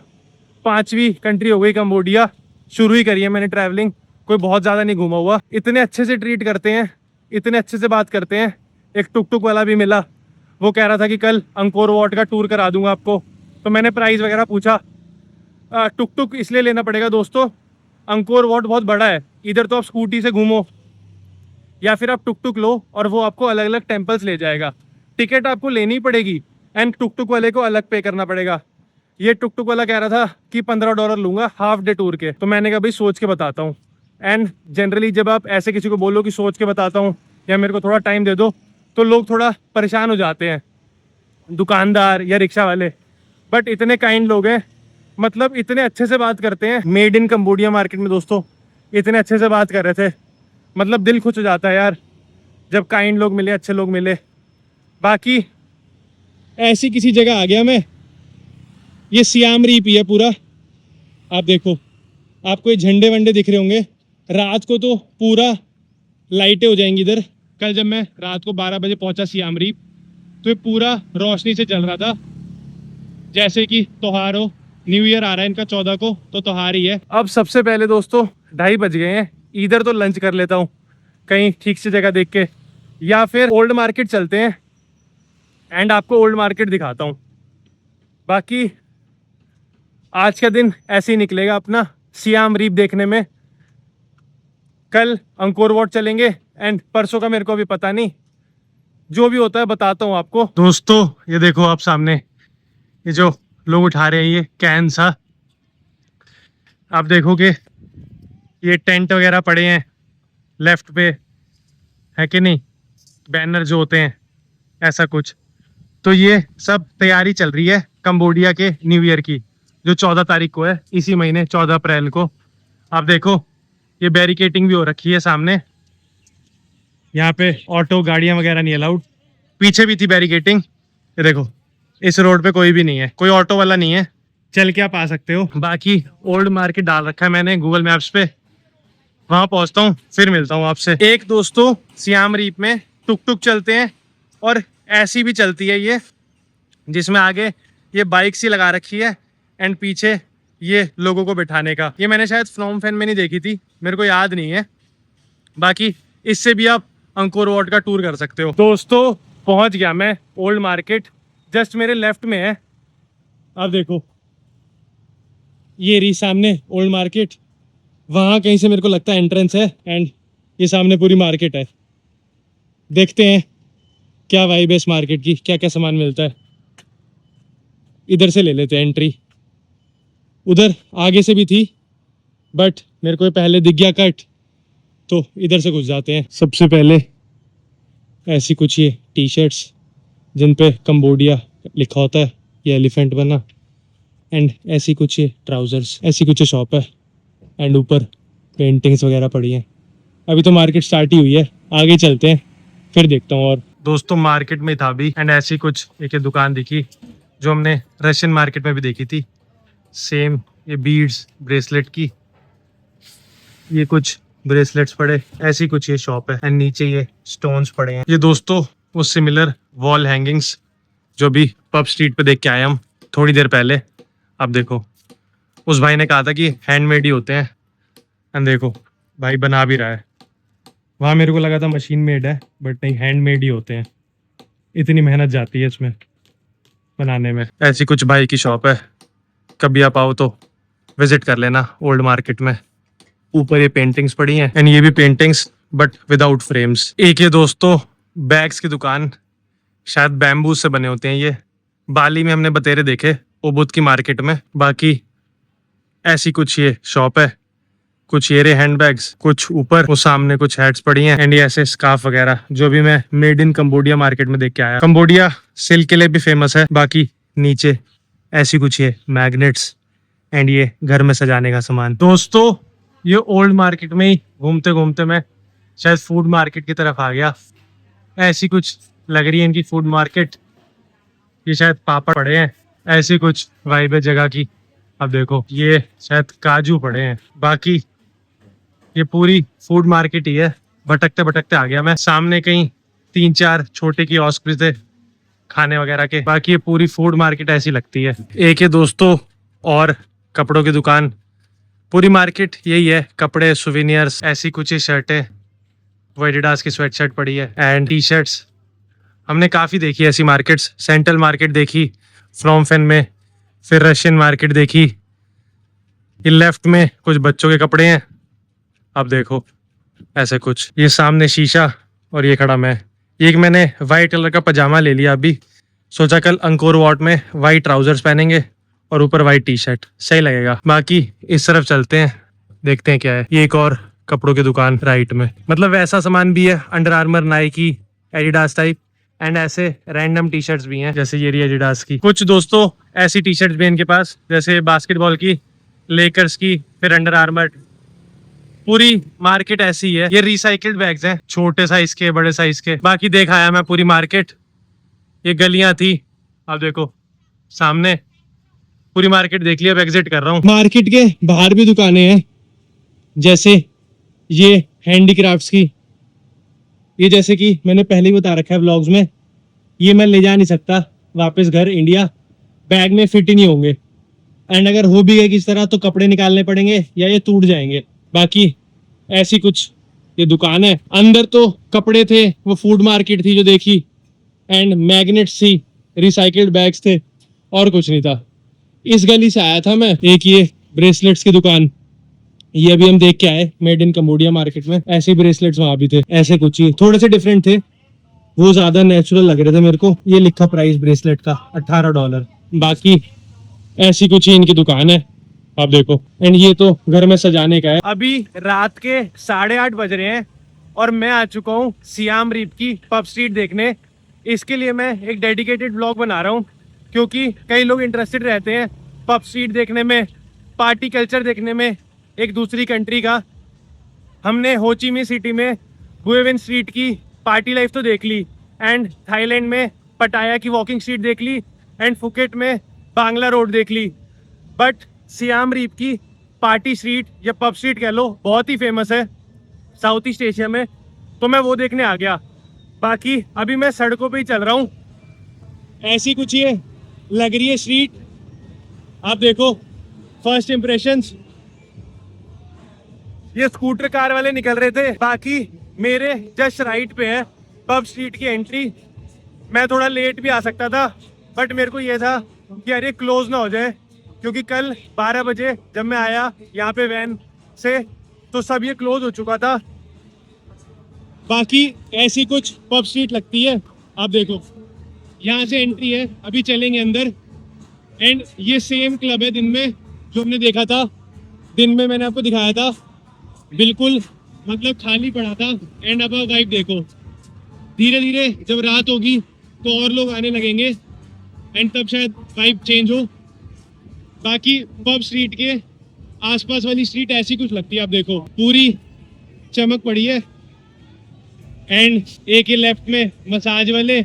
5वीं कंट्री हो गई कंबोडिया, शुरू ही करी है मैंने ट्रैवलिंग, कोई बहुत ज़्यादा नहीं घूमा हुआ। इतने अच्छे से ट्रीट करते हैं, इतने अच्छे से बात करते हैं। एक टुक टुक वाला भी मिला, वो कह रहा था कि कल अंकोर वाट का टूर करा दूंगा आपको, तो मैंने प्राइस वगैरह पूछा। टुक टुक इसलिए लेना पड़ेगा दोस्तों, अंकोर वाट बहुत बड़ा है, इधर तो आप स्कूटी से घूमो या फिर आप टुक टुक लो और वो आपको अलग अलग टेम्पल्स ले जाएगा। टिकट आपको लेनी पड़ेगी एंड टुक टुक वाले को अलग पे करना पड़ेगा। ये टुक टुक वाला कह रहा था कि $15 लूंगा हाफ डे टूर के, तो मैंने कहा भाई सोच के बताता हूँ। एंड जनरली जब आप ऐसे किसी को बोलो कि सोच के बताता हूँ या मेरे को थोड़ा टाइम दे दो, तो लोग थोड़ा परेशान हो जाते हैं, दुकानदार या रिक्शा वाले। बट इतने काइंड लोग हैं, मतलब इतने अच्छे से बात करते हैं। मेड इन कंबोडिया मार्केट में दोस्तों इतने अच्छे से बात कर रहे थे, मतलब दिल खुश हो जाता है यार जब काइंड लोग मिले, अच्छे लोग मिले। बाकी ऐसी किसी जगह आ गया मैं, ये सियाम रीप ही है पूरा। आप देखो, आपको ये झंडे वंडे दिख रहे होंगे। रात को तो पूरा लाइटें हो जाएंगी इधर। कल जब मैं रात को 12 बजे पहुंचा सियाम रीप, तो ये पूरा रोशनी से चल रहा था, जैसे कि त्योहार हो। न्यू ईयर आ रहा है इनका 14 को, तो त्योहार ही है। अब सबसे पहले दोस्तों 2:30 बज गए हैं, इधर तो लंच कर लेता हूँ कहीं ठीक से जगह देख के, या फिर ओल्ड मार्केट चलते हैं एंड आपको ओल्ड मार्केट दिखाता हूँ। बाकी आज का दिन ऐसे ही निकलेगा अपना सियाम रीप देखने में। कल अंकोर वाट चलेंगे एंड परसों का मेरे को अभी पता नहीं, जो भी होता है बताता हूँ आपको। दोस्तों ये देखो आप सामने, ये जो लोग उठा रहे हैं ये कैन सा, आप देखोगे ये टेंट वगैरह पड़े हैं लेफ्ट पे, है कि नहीं, बैनर जो होते हैं ऐसा कुछ। तो ये सब तैयारी चल रही है कंबोडिया के न्यू ईयर की, जो 14 तारीख को है, इसी महीने 14 अप्रैल को। आप देखो ये बैरिकेटिंग भी हो रखी है सामने, यहाँ पे ऑटो गाड़ियां वगैरह नहीं अलाउड। पीछे भी थी बैरिकेटिंग, ये देखो इस रोड पे कोई भी नहीं है, कोई ऑटो वाला नहीं है, चल के आप आ सकते हो। बाकी ओल्ड मार्केट डाल रखा है मैंने गूगल मैप्स पे, वहां पहुंचता हूँ फिर मिलता हूँ आपसे। एक दोस्तों सियाम रीप में टुक टुक चलते हैं और ऐसी भी चलती है ये, जिसमें आगे ये बाइक सी लगा रखी है एंड पीछे ये लोगों को बिठाने का। ये मैंने शायद फ्नॉम फैन में नहीं देखी थी, मेरे को याद नहीं है। बाकी इससे भी आप अंकोर वाट का टूर कर सकते हो। दोस्तों पहुंच गया मैं ओल्ड मार्केट, जस्ट मेरे लेफ्ट में है। अब देखो ये रही सामने ओल्ड मार्केट, वहाँ कहीं से मेरे को लगता है एंट्रेंस है एंड ये सामने पूरी मार्केट है। देखते हैं क्या वाइब है इस मार्केट की, क्या क्या सामान मिलता है। इधर से ले लेते हैं एंट्री, उधर आगे से भी थी बट मेरे को पहले दिख गया कट, तो इधर से घुस जाते हैं। सबसे पहले ऐसी कुछ ये टी शर्ट्स जिन पे कंबोडिया लिखा होता है, ये एलिफेंट बना, एंड ऐसी कुछ ये ट्राउजर्स, ऐसी कुछ शॉप है एंड ऊपर पेंटिंग्स वगैरह पड़ी हैं। अभी तो मार्केट स्टार्ट ही हुई है, आगे चलते हैं फिर देखता हूँ। और दोस्तों मार्केट में था भी एंड ऐसी कुछ एक दुकान दिखी जो हमने रशियन मार्केट में भी देखी थी, सेम ये बीड्स ब्रेसलेट की, ये कुछ ब्रेसलेट्स पड़े, ऐसी कुछ ये शॉप है एंड नीचे ये स्टोन्स पड़े हैं। ये दोस्तों वो सिमिलर वॉल हैंगिंग्स जो भी पब स्ट्रीट पे देख के आए हम थोड़ी देर पहले। अब देखो उस भाई ने कहा था कि हैंडमेड ही होते हैं एंड देखो भाई बना भी रहा है। वहाँ मेरे को लगा था मशीन मेड है बट नहीं, हैंडमेड ही होते हैं। इतनी मेहनत जाती है इसमें बनाने में। ऐसी कुछ भाई की शॉप है, कभी आप आओ तो विजिट कर लेना ओल्ड मार्केट में। ऊपर ये पेंटिंग्स पड़ी हैं एंड ये भी पेंटिंग्स बट विदाउट फ्रेम्स। एक ये दोस्तों बैग्स की दुकान, शायद बैम्बू से बने होते हैं ये, बाली में हमने बतेरे देखे उबुद की मार्केट में। बाकी ऐसी कुछ ये शॉप है, कुछ ये हैंड बैग्स, कुछ ऊपर वो सामने कुछ हैट्स पड़ी हैं एंड ये ऐसे स्कार्फ वगैरह जो भी मैं मेड इन कंबोडिया मार्केट में देख के आया। कंबोडिया सिल्क के लिए भी फेमस है। बाकी नीचे ऐसी कुछ ये मैग्नेट्स एंड ये घर में सजाने का सामान। दोस्तों ये ओल्ड मार्केट में ही घूमते घूमते मैं शायद फूड मार्केट की तरफ आ गया। ऐसी कुछ लग रही है इनकी फूड मार्केट, ये शायद पापड़ पड़े हैं, ऐसी कुछ वाइब है जगह की। अब देखो ये शायद काजू पड़े हैं। बाकी ये पूरी फूड मार्केट ही है। भटकते भटकते आ गया मैं, सामने कहीं 3-4 छोटे की ऑस्क भी थे खाने वगैरह के। बाकी ये पूरी फूड मार्केट ऐसी लगती है। एक ये दोस्तों और कपड़ों की दुकान, पूरी मार्केट यही है, कपड़े, सुवेनियर्स, ऐसी कुछ ही शर्टें, वो एडिडास की स्वेट शर्ट पड़ी है एंड टी शर्ट्स। हमने काफ़ी देखी ऐसी मार्केट्स, सेंट्रल मार्केट देखी फ्रॉम फेन में, फिर रशियन मार्केट देखी। ये लेफ्ट में कुछ बच्चों के कपड़े हैं। अब देखो ऐसे कुछ। ये सामने शीशा और ये खड़ा मैं। एक मैंने वाइट कलर का पजामा ले लिया अभी, सोचा कल अंकोर वाट में वाइट ट्राउजर्स पहनेंगे और ऊपर वाइट टी शर्ट, सही लगेगा। बाकी इस तरफ चलते हैं, देखते हैं क्या है। ये एक और कपड़ों की दुकान राइट में, मतलब वैसा सामान भी है, under armour, Nike, Adidas type, and ऐसे रैंडम टी शर्ट्स भी हैं, जैसे ये रही एडिडास की। कुछ दोस्तों ऐसी टी शर्ट्स भी हैं इनके पास, जैसे बास्केटबॉल की, लेकर्स की, फिर अंडर आर्मर। पूरी मार्केट ऐसी ही है। ये रिसाइकिल्ड बैग्स हैं, छोटे साइज के, बड़े साइज के। बाकी देखा है मैं पूरी मार्केट, ये गलियां थी, अब देखो सामने पूरी मार्केट देख लिया। अब एग्जिट कर रहा हूँ। मार्केट के बाहर भी दुकानें हैं, जैसे ये हैंडीक्राफ्ट्स की। ये जैसे कि मैंने पहले ही बता रखा है व्लॉग्स में, ये मैं ले जा नहीं सकता वापस घर इंडिया, बैग में फिट ही नहीं होंगे, एंड अगर हो भी गए किस तरह तो कपड़े निकालने पड़ेंगे या ये टूट जाएंगे। बाकी ऐसी कुछ ये दुकान है। अंदर तो कपड़े थे, वो फूड मार्केट थी जो देखी, एंड मैग्नेट्स थी, रिसाइकिल्ड बैग्स थे, और कुछ नहीं था। इस गली से आया था मैं। एक ये ब्रेसलेट्स की दुकान, ये अभी हम देख के आए, मेड इन कम्बोडिया मार्केट में। ऐसे ब्रेसलेट्स वहां भी थे, ऐसे कुछ ही, थोड़े से डिफरेंट थे, वो ज्यादा नेचुरल लग रहे थे मेरे को। ये लिखा प्राइस ब्रेसलेट का $18। बाकी ऐसी कुछ ही इनकी दुकान है, आप देखो। एंड ये तो घर में सजाने का है। अभी रात के 8:30 बज रहे हैं और मैं आ चुका हूँ सियाम रीप की पब स्ट्रीट देखने। इसके लिए मैं एक डेडिकेटेड ब्लॉग बना रहा हूँ, क्योंकि कई लोग इंटरेस्टेड रहते हैं पब स्ट्रीट देखने में, पार्टी कल्चर देखने में एक दूसरी कंट्री का। हमने हो ची मिन्ह सिटी में बुए विन स्ट्रीट की पार्टी लाइफ तो देख ली, एंड थाईलैंड में पटाया की वॉकिंग स्ट्रीट देख ली, एंड फुकेट में बांग्ला रोड देख ली। बट सियाम रीप की पार्टी स्ट्रीट या पब स्ट्रीट कह लो, बहुत ही फेमस है साउथ ईस्ट एशिया में, तो मैं वो देखने आ गया। बाकी अभी मैं सड़कों पे ही चल रहा हूँ, ऐसी कुछ ये लग रही है स्ट्रीट। आप देखो फर्स्ट इम्प्रेशंस। ये स्कूटर कार वाले निकल रहे थे। बाकी मेरे जस्ट राइट पे है पब स्ट्रीट की एंट्री। मैं थोड़ा लेट भी आ सकता था, बट मेरे को ये था कि अरे क्लोज ना हो जाए, क्योंकि कल 12 बजे जब मैं आया यहाँ पे वैन से तो सब ये क्लोज हो चुका था। बाकी ऐसी कुछ पब स्ट्रीट लगती है। आप देखो यहाँ से एंट्री है, अभी चलेंगे अंदर। एंड ये सेम क्लब है दिन में जो हमने देखा था, दिन में मैंने आपको दिखाया था, बिल्कुल मतलब खाली पड़ा था। एंड अब वाइब देखो, धीरे धीरे जब रात होगी तो और लोग आने लगेंगे, एंड तब शायद वाइब चेंज हो। बाकी पब स्ट्रीट के आसपास वाली स्ट्रीट ऐसी कुछ लगती है। आप देखो पूरी चमक पड़ी है। एंड एक ही लेफ्ट में मसाज वाले,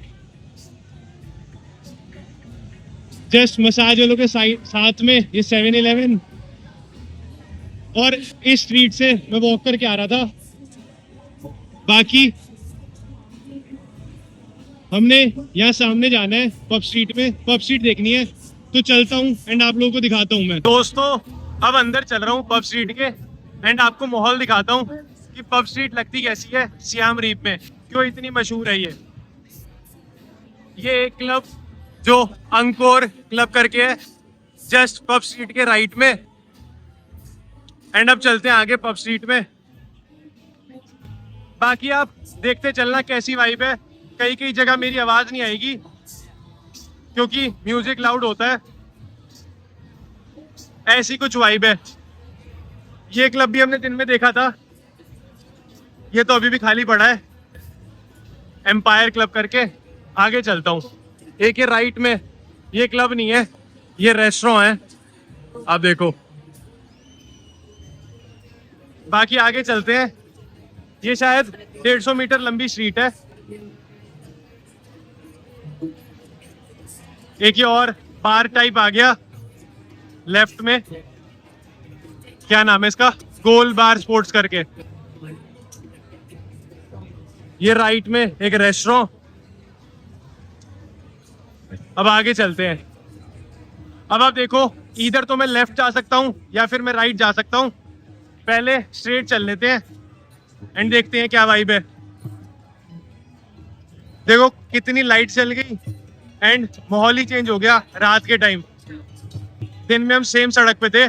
जस्ट मसाज वालों के साथ में ये 7-Eleven। और इस स्ट्रीट से मैं वॉक करके आ रहा था। बाकी हमने यहाँ सामने जाना है पब स्ट्रीट में, पब स्ट्रीट देखनी है, तो चलता हूँ एंड आप लोगों को दिखाता हूँ। मैं दोस्तों अब अंदर चल रहा हूँ पब स्ट्रीट के, एंड आपको माहौल दिखाता हूँ कि पब स्ट्रीट लगती कैसी है सियाम रीप में, क्यों इतनी मशहूर है। ये एक क्लब जो अंकोर क्लब करके है, जस्ट पब स्ट्रीट के राइट में। एंड अब चलते हैं आगे पब स्ट्रीट में। बाकी आप देखते चलना कैसी वाइब है। कई कई जगह मेरी आवाज नहीं आएगी क्योंकि म्यूजिक लाउड होता है, ऐसी कुछ वाइब है। ये क्लब भी हमने दिन में देखा था, ये तो अभी भी खाली पड़ा है, एम्पायर क्लब करके। आगे चलता हूँ। एक ये राइट में, ये क्लब नहीं है, ये रेस्टोरेंट है, आप देखो। बाकी आगे चलते हैं। ये शायद 150 मीटर लंबी स्ट्रीट है। एक ये और बार टाइप आ गया लेफ्ट में, क्या नाम है इसका, गोल बार स्पोर्ट्स करके। ये राइट में एक रेस्टोरेंट। अब आगे चलते हैं। अब आप देखो, इधर तो मैं लेफ्ट जा सकता हूँ या फिर मैं राइट जा सकता हूँ। पहले स्ट्रेट चल लेते हैं एंड देखते हैं क्या वाइब है। देखो कितनी लाइट चल गई एंड माहौल ही चेंज हो गया रात के टाइम। दिन में हम सेम सड़क पे थे।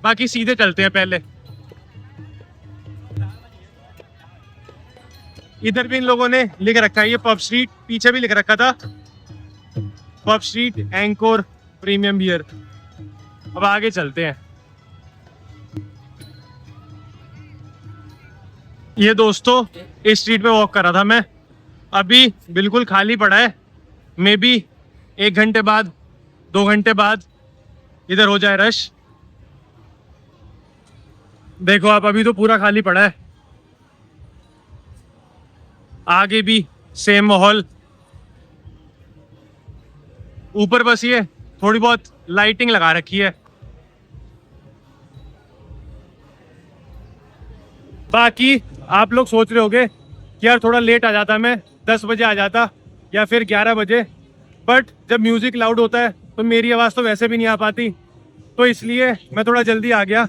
बाकी सीधे चलते हैं पहले। इधर भी इन लोगों ने लिख रखा है ये पब स्ट्रीट, पीछे भी लिख रखा था pub street Angkor premium beer. अब आगे चलते हैं। ये दोस्तों इस स्ट्रीट पे वॉक कर रहा था मैं, अभी बिल्कुल खाली पड़ा है। मे बी 1 घंटे बाद 2 घंटे बाद इधर हो जाए रश। देखो आप, अभी तो पूरा खाली पड़ा है। आगे भी सेम माहौल, ऊपर बस ये थोड़ी बहुत लाइटिंग लगा रखी है। बाकी आप लोग सोच रहे होंगे कि यार थोड़ा लेट आ जाता, मैं 10 बजे आ जाता या फिर 11 बजे, बट जब म्यूजिक लाउड होता है तो मेरी आवाज़ तो वैसे भी नहीं आ पाती, तो इसलिए मैं थोड़ा जल्दी आ गया।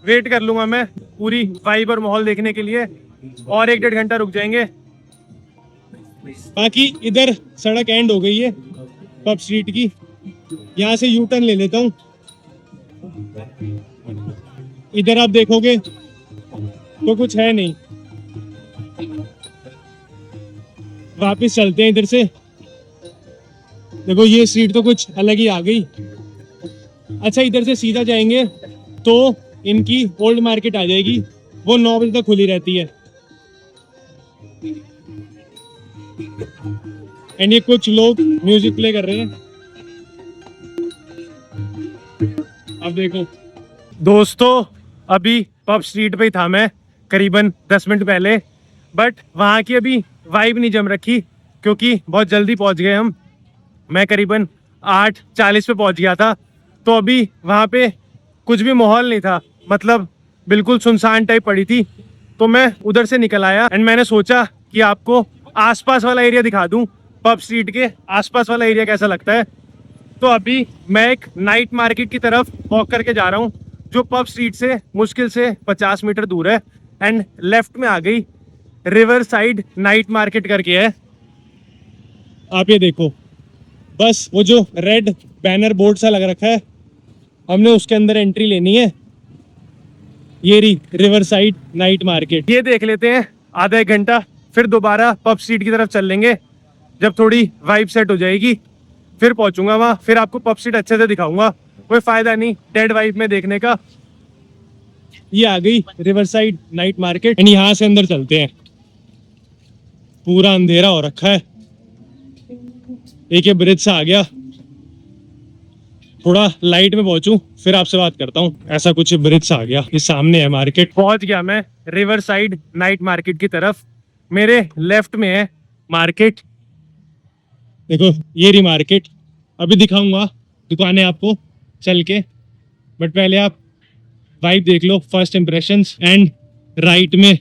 वेट कर लूँगा मैं पूरी वाइब और माहौल देखने के लिए, और 1-1.5 घंटा रुक जाएंगे। बाकी इधर सड़क एंड हो गई है पब स्ट्रीट की, यहाँ से यू टर्न ले लेता हूँ। इधर आप देखोगे तो कुछ है नहीं, वापस चलते हैं इधर से। देखो ये स्ट्रीट तो कुछ अलग ही आ गई। अच्छा, इधर से सीधा जाएंगे तो इनकी ओल्ड मार्केट आ जाएगी, वो 9 बजे तक खुली रहती है। एंड ये कुछ लोग म्यूजिक प्ले कर रहे हैं। अब देखो दोस्तों, अभी पब स्ट्रीट पे ही था मैं करीबन 10 मिनट पहले, बट वहाँ की अभी वाइब नहीं जम रखी क्योंकि बहुत जल्दी पहुँच गए हम। मैं करीबन 8:40 पे पहुँच गया था, तो अभी वहाँ पे कुछ भी माहौल नहीं था, मतलब बिल्कुल सुनसान टाइप पड़ी थी। तो मैं उधर से निकल आया एंड मैंने सोचा कि आपको आसपास वाला एरिया दिखा दूं, पब स्ट्रीट के आसपास वाला एरिया कैसा लगता है। तो अभी मैं एक नाइट मार्केट की तरफ वॉक करके जा रहा हूँ, जो पब स्ट्रीट से मुश्किल से 50 मीटर दूर है। एंड लेफ्ट में आ गई रिवर साइड नाइट मार्केट करके है। आप ये देखो, बस वो जो रेड बैनर बोर्ड सा लग रखा है, हमने उसके अंदर एंट्री लेनी है। ये रही रिवर साइड नाइट मार्केट। ये देख लेते हैं आधा 1 घंटा, फिर दोबारा पब स्ट्रीट की तरफ चल लेंगे। जब थोड़ी वाइब सेट हो जाएगी फिर पहुंचूंगा वहां, फिर आपको पब स्ट्रीट अच्छे से दिखाऊंगा। कोई फायदा नहीं डेड वाइब में देखने का। ये आ गई river side night market and यहाँ से अंदर चलते हैं। पूरा अंधेरा हो रखा है। एक ये ब्रिज सा आ गया, थोड़ा लाइट में पहुंचूं फिर आपसे बात करता हूँ। ऐसा कुछ ब्रिज सा आ गया, ये सामने है मार्केट। पहुंच गया मैं रिवर साइड नाइट मार्केट की तरफ। मेरे लेफ्ट में है मार्केट, देखो ये रही मार्केट। अभी दिखाऊंगा दुकानें आपको चल के, बट पहले आप वाइब देख लो, फर्स्ट इंप्रेशंस। एंड राइट में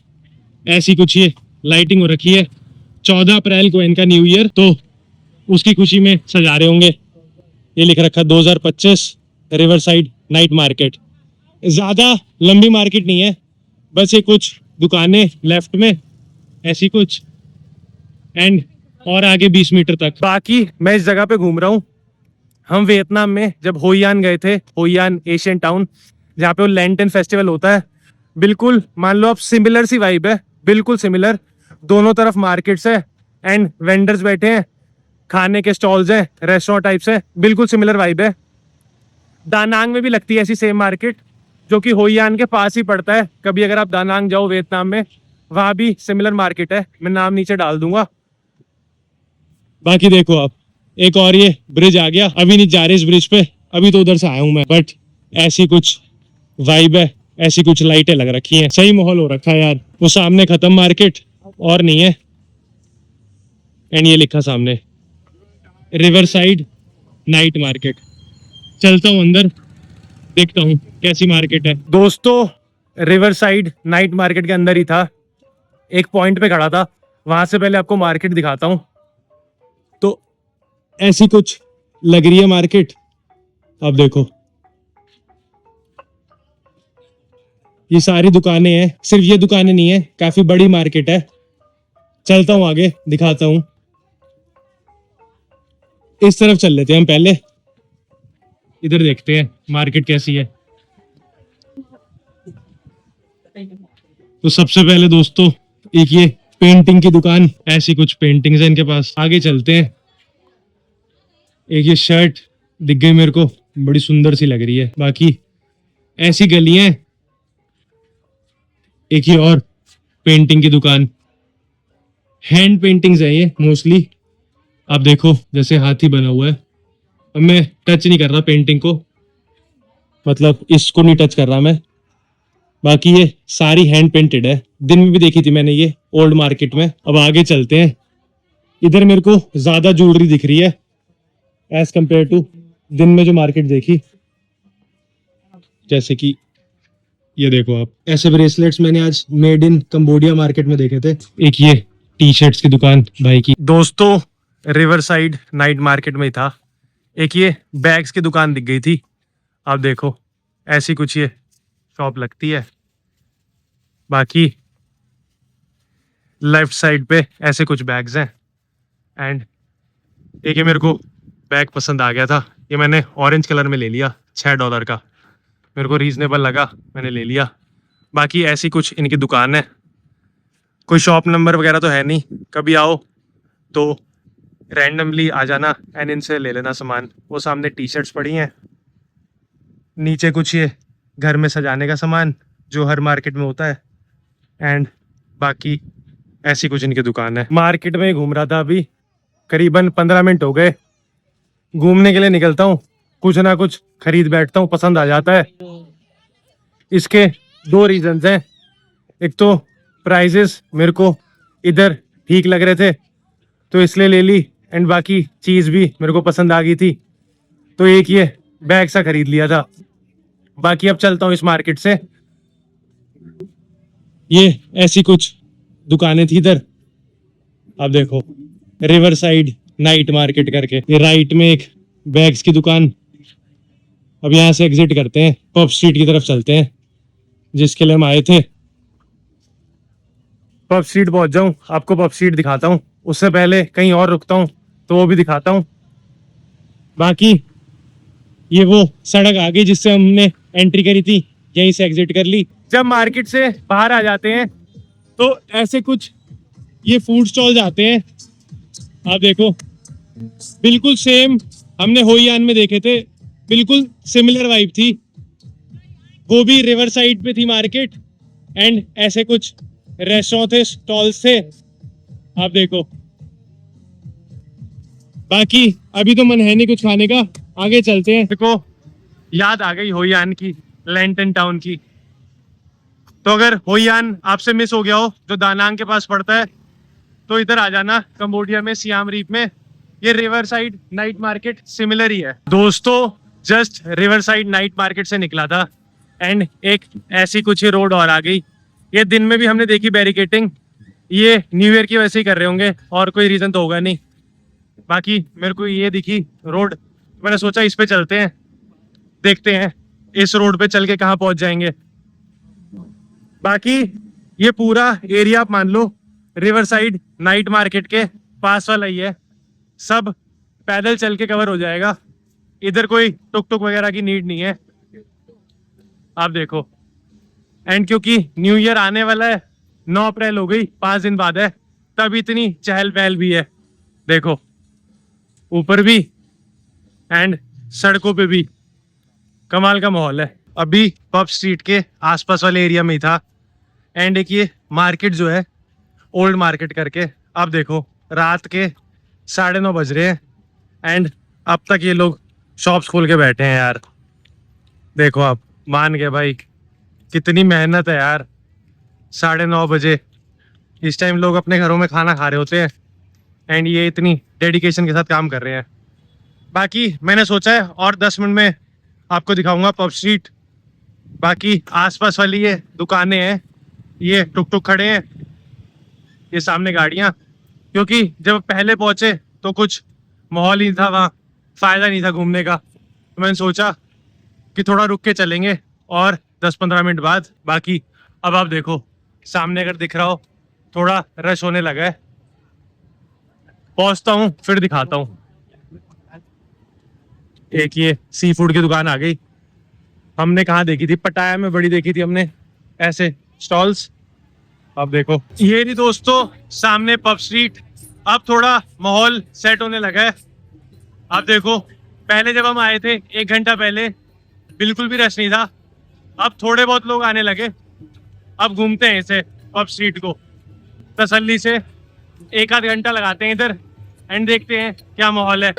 ऐसी कुछ ये लाइटिंग हो रखी है। 14 अप्रैल को इनका न्यू ईयर, तो उसकी खुशी में सजा रहे होंगे। ये लिख रखा 2025 रिवर साइड नाइट मार्केट। ज्यादा लंबी मार्केट नहीं है, बस ये कुछ दुकानें लेफ्ट में ऐसी कुछ, एंड और आगे 20 मीटर तक। बाकी मैं इस जगह पे घूम रहा हूँ। हम वियतनाम में जब होइयान गए थे, होइयान एशियन टाउन, जहाँ पे वो लैंटन फेस्टिवल होता है, बिल्कुल मान लो आप सिमिलर सी वाइब है, बिल्कुल सिमिलर। दोनों तरफ मार्केट्स है एंड वेंडर्स बैठे हैं, खाने के स्टॉल्स हैं, रेस्टोरेंट टाइप्स है, बिल्कुल सिमिलर वाइब है। दानांग में भी लगती है ऐसी सेम मार्केट, जो कि होइयान के पास ही पड़ता है। कभी अगर आप दानांग जाओ वियतनाम में, वहाँ भी सिमिलर मार्केट है, मैं नाम नीचे डाल दूंगा। बाकी देखो आप, एक और ये ब्रिज आ गया। अभी नहीं जा रहे इस ब्रिज पे, अभी तो उधर से आया हूं मैं, बट ऐसी कुछ वाइब है, ऐसी कुछ लाइटें लग रखी हैं, सही माहौल हो रखा है यार। वो सामने खत्म मार्केट और नहीं है, एंड ये लिखा सामने रिवर साइड नाइट मार्केट। चलता हूँ अंदर, देखता हूँ कैसी मार्केट है। दोस्तों रिवर साइड नाइट मार्केट के अंदर ही था, एक पॉइंट पे खड़ा था, वहां से पहले आपको मार्केट दिखाता हूँ। तो ऐसी कुछ लग रही है मार्केट। अब देखो ये सारी दुकानें हैं, सिर्फ ये दुकानें नहीं है, काफी बड़ी मार्केट है। चलता हूँ आगे, दिखाता हूँ। इस तरफ चल लेते हैं हम पहले, इधर देखते हैं मार्केट कैसी है। तो सबसे पहले दोस्तों एक ये पेंटिंग की दुकान, ऐसी कुछ पेंटिंग्स है इनके पास। आगे चलते हैं। एक ये शर्ट दिख गई मेरे को, बड़ी सुंदर सी लग रही है। बाकी ऐसी गलियां, एक ये और पेंटिंग की दुकान। हैंड पेंटिंग्स है ये मोस्टली। आप देखो जैसे हाथी बना हुआ है। अब मैं टच नहीं कर रहा पेंटिंग को, मतलब इसको नहीं टच कर रहा मैं। बाकी ये सारी हैंड पेंटेड है। दिन में भी देखी थी मैंने ये ओल्ड मार्केट में। अब आगे चलते हैं। इधर मेरे को ज्यादा ज्वेलरी दिख रही है एज कंपेयर टू दिन में जो मार्केट देखी। जैसे कि ये देखो आप, ऐसे ब्रेसलेट्स मैंने आज मेड इन कंबोडिया मार्केट में देखे थे। एक ये टी शर्ट्स की दुकान भाई की। दोस्तों रिवर साइड नाइट मार्केट में ही था। एक ये बैग्स की दुकान दिख गई थी। आप देखो ऐसी कुछ ये शॉप लगती है। बाकी लेफ्ट साइड पे ऐसे कुछ बैग्स हैं। एंड एक ये मेरे को बैग पसंद आ गया था, ये मैंने ऑरेंज कलर में ले लिया, $6 का। मेरे को रीजनेबल लगा, मैंने ले लिया। बाकी ऐसी कुछ इनकी दुकान है। कोई शॉप नंबर वगैरह तो है नहीं, कभी आओ तो रैंडमली आ जाना एंड इनसे ले लेना सामान। वो सामने टी शर्ट्स पड़ी हैं, नीचे कुछ ये घर में सजाने का सामान जो हर मार्केट में होता है। एंड बाकी ऐसी कुछ इनकी दुकान है। मार्केट में घूम रहा था अभी, करीबन 15 मिनट हो गए। घूमने के लिए निकलता हूँ, कुछ ना कुछ खरीद बैठता हूँ, पसंद आ जाता है। इसके दो रीजंस हैं। एक तो प्राइजेस मेरे को इधर ठीक लग रहे थे तो इसलिए ले ली, एंड बाकी चीज़ भी मेरे को पसंद आ गई थी तो एक ये बैग सा खरीद लिया था। बाकी अब चलता हूँ इस मार्केट से। ये ऐसी कुछ दुकानें थी इधर। आप देखो रिवर साइड नाइट मार्केट करके। ये राइट में एक बैग्स की दुकान। अब यहाँ से एग्जिट करते हैं, पब स्ट्रीट की तरफ चलते हैं जिसके लिए हम आए थे। पब स्ट्रीट पहुंच जाऊं, आपको पब स्ट्रीट दिखाता हूँ। उससे पहले कहीं और रुकता हूँ तो वो भी दिखाता हूँ। बाकी ये वो सड़क आ गई जिससे हमने एंट्री करी थी, यहीं से एग्जिट कर ली। जब मार्केट से बाहर आ जाते हैं तो ऐसे कुछ ये फूड स्टॉल्स आते हैं। आप देखो बिल्कुल सेम हमने होईयान में देखे थे, बिल्कुल सिमिलर वाइब थी। वो भी रिवर साइड पे थी मार्केट एंड ऐसे कुछ रेस्टोरेंट थे, स्टॉल्स थे। आप देखो बाकी अभी तो मन है नहीं कुछ खाने का, आगे चलते हैं। देखो याद आ गई होईयान की, लैंटन टाउन की। तो अगर होईयान आपसे मिस हो गया हो जो दानांग के पास पड़ता है तो इधर आ जाना, कंबोडिया में सियाम रीप में। ये river side night market similar ही है। दोस्तों just river side night market से निकला था एंड एक ऐसी कुछ ही रोड और आ गई। ये दिन में भी हमने देखी बैरिकेटिंग, ये न्यू ईयर की वजह से ही कर रहे होंगे और कोई रीजन तो होगा नहीं। बाकी मेरे को ये दिखी रोड, मैंने सोचा इस पे चलते हैं, देखते हैं इस रोड पे चल के कहाँ पहुंच जाएंगे। बाकी ये पूरा एरिया आप मान लो रिवर साइड नाइट मार्केट के पास वाला ही है, सब पैदल चल के कवर हो जाएगा। इधर कोई टुक टुक वगैरह की नीड नहीं है। आप देखो एंड क्योंकि न्यू ईयर आने वाला है, 9 अप्रैल हो गई, 5 दिन बाद है, तब इतनी चहल पहल भी है। देखो ऊपर भी एंड सड़कों पे भी कमाल का माहौल है। अभी पब स्ट्रीट के आसपास वाले एरिया में ही था एंड एक ये मार्केट जो है ओल्ड मार्केट करके। आप देखो रात के 9:30 बज रहे हैं एंड अब तक ये लोग शॉप्स खोल के बैठे हैं यार। देखो आप मान गए भाई, कितनी मेहनत है यार। 9:30 बजे इस टाइम लोग अपने घरों में खाना खा रहे होते हैं एंड ये इतनी डेडिकेशन के साथ काम कर रहे हैं। बाकी मैंने सोचा है और 10 मिनट में आपको दिखाऊंगा पब स्ट्रीट। बाकी आसपास वाली ये दुकानें हैं, ये टुक टुक खड़े हैं, ये सामने गाड़ियाँ। क्योंकि जब पहले पहुंचे तो कुछ माहौल ही था वहाँ, फ़ायदा नहीं था घूमने का, तो मैंने सोचा कि थोड़ा रुक के चलेंगे और 10-15 मिनट बाद। बाकी अब आप देखो सामने अगर दिख रहा हो थोड़ा रश होने लगा है। पहुंचता हूँ फिर दिखाता हूँ। एक ये सी फूड की दुकान आ गई। हमने कहाँ देखी थी, पटाया में बड़ी देखी थी हमने ऐसे स्टॉल्स। अब देखो ये नहीं दोस्तों, सामने पब स्ट्रीट। अब थोड़ा माहौल सेट होने लगा है। अब देखो पहले जब हम आए थे 1 घंटा पहले बिल्कुल भी रश नहीं था, अब थोड़े बहुत लोग आने लगे। अब घूमते हैं इसे पब स्ट्रीट को तसल्ली से, 1 आध घंटा लगाते हैं इधर एंड देखते हैं क्या माहौल है।